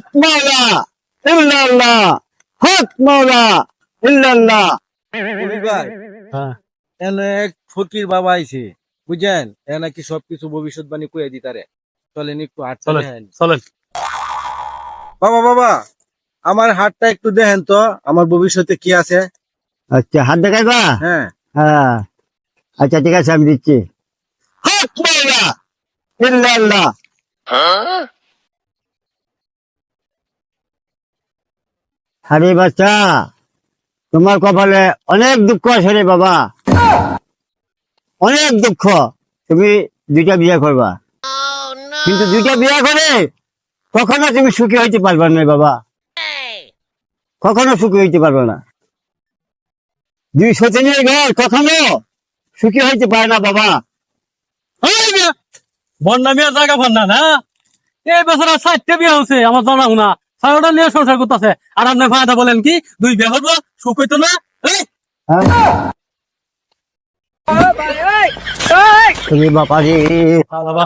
হক মাওলা ইল্লাল্লাহ, হক মাওলা ইল্লাল্লাহ। কবির ভাই, হ্যাঁ এনে এক ফকির বাবা আইছে, বুঝছেন? এ নাকি সবকিছু ভবিষ্যৎবাণী কয়ে দিতারে। চলেন একটু হাটটা চলেন দেখেন। চলেন। বাবা বাবা, আমার হাটটা একটু দেখেন তো, আমার ভবিষ্যতে কি আছে। আচ্ছা, হাত দেখাইবা? হ্যাঁ, হ্যাঁ, আচ্ছা ঠিক আছে, আমি দিচ্ছি। হক মাওলা ইল্লাল্লাহ। আরে বাচ্চা, তোমার কপালে অনেক দুঃখ আছে রে বাবা, অনেক দুঃখ। তুমি দুইটা বিয়ে করবা, কিন্তু দুইটা বিয়ে করে কখনো তুমি সুখী হইতে পারবে না বাবা, কখনো সুখী হইতে পারবে না। দুই সতীনের ঘর কখনো সুখী হইতে পারে না বাবা। বন্যা মিয়া জায়গা পান্না না, এই বছর 60টা বিয়ে হচ্ছে আমার জানাও না, 6টা নিয়ে সংসার করতেছে। আর আপনার ভাইটা বলেন কি 2 বিয়ে হবো, সুখ হইতো না? হ্যাঁ? তুমি বাবা রে, বাবা